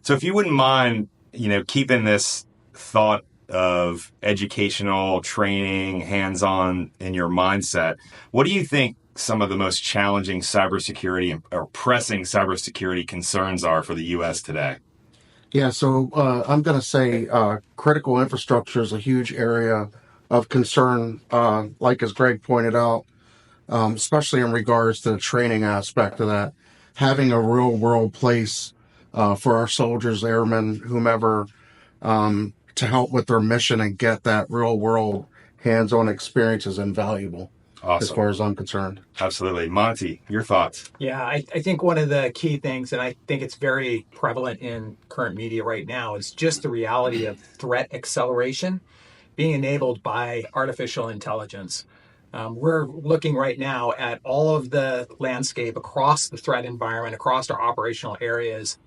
So if you wouldn't mind, keeping this thought of educational training, hands-on in your mindset, what do you think some of the most challenging cybersecurity or pressing cybersecurity concerns are for the U.S. today? Yeah, so I'm going to say critical infrastructure is a huge area of concern, like as Greg pointed out, especially in regards to the training aspect of that. Having a real world place for our soldiers, airmen, whomever, to help with their mission and get that real world hands-on experience is invaluable. Awesome. As far as I'm concerned. Absolutely. Monty, your thoughts? Yeah, I think one of the key things, and I think it's very prevalent in current media right now, is just the reality of threat acceleration being enabled by artificial intelligence. We're looking right now at all of the landscape across the threat environment, across our operational areas,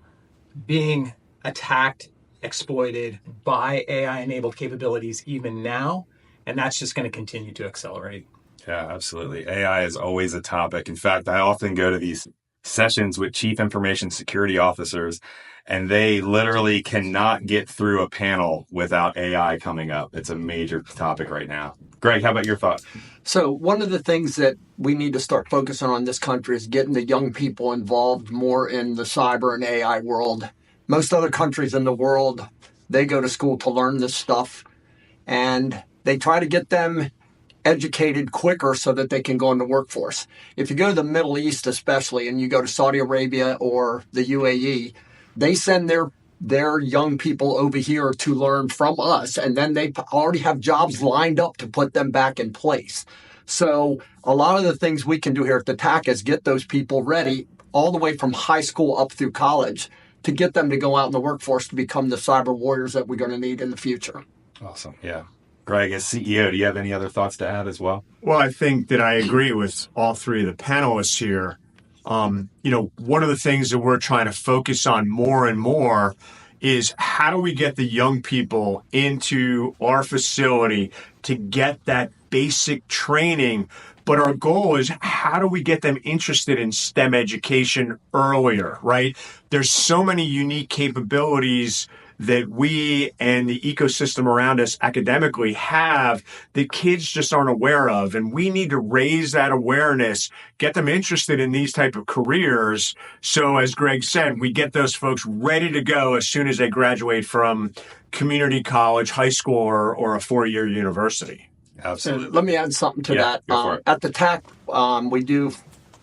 being attacked, exploited by AI-enabled capabilities even now, and that's just going to continue to accelerate. Yeah, absolutely. AI is always a topic. In fact, I often go to these sessions with chief information security officers, and they literally cannot get through a panel without AI coming up. It's a major topic right now. Greg, how about your thought? So one of the things that we need to start focusing on in this country is getting the young people involved more in the cyber and AI world. Most other countries in the world, they go to school to learn this stuff, and they try to get them educated quicker so that they can go in the workforce. If you go to the Middle East especially, and you go to Saudi Arabia or the UAE, they send their young people over here to learn from us, and then they already have jobs lined up to put them back in place. So a lot of the things we can do here at the TAC is get those people ready all the way from high school up through college to get them to go out in the workforce to become the cyber warriors that we're going to need in the future. Awesome. Yeah. Greg, as CEO, do you have any other thoughts to add as well? Well, I think that I agree with all three of the panelists here. One of the things that we're trying to focus on more and more is how do we get the young people into our facility to get that basic training? But our goal is how do we get them interested in STEM education earlier, right? There's so many unique capabilities that we and the ecosystem around us academically have that kids just aren't aware of. And we need to raise that awareness, get them interested in these type of careers. So as Greg said, we get those folks ready to go as soon as they graduate from community college, high school, or a 4-year university. Absolutely. Let me add something to that. At the TAC, we do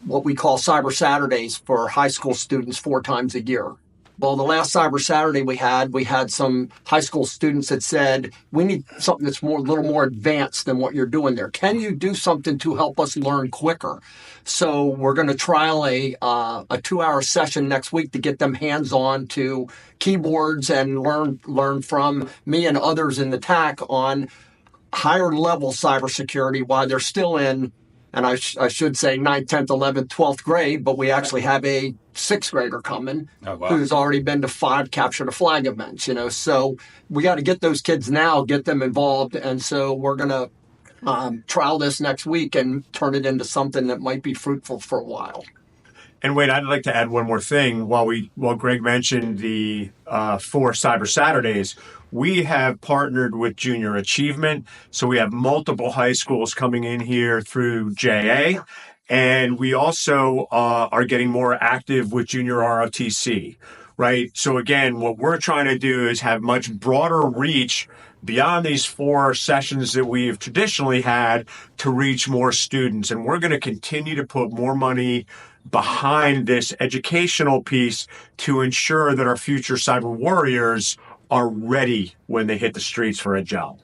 what we call Cyber Saturdays for high school students 4 times a year. Well, the last Cyber Saturday we had some high school students that said, we need something that's a little more advanced than what you're doing there. Can you do something to help us learn quicker? So we're going to trial a 2-hour session next week to get them hands-on to keyboards and learn from me and others in the TAC on higher level cybersecurity while they're still in, and I should say 9th, 10th, 11th, 12th grade, but we actually have a 6th grader coming who's already been to 5 capture the flag events, So we got to get those kids now, get them involved. And so we're going to trial this next week and turn it into something that might be fruitful for a while. And Wade, I'd like to add one more thing. While Greg mentioned the 4 Cyber Saturdays, we have partnered with Junior Achievement. So we have multiple high schools coming in here through JA. And we also are getting more active with Junior ROTC, right? So again, what we're trying to do is have much broader reach beyond these 4 sessions that we've traditionally had to reach more students. And we're going to continue to put more money behind this educational piece to ensure that our future cyber warriors are ready when they hit the streets for a job.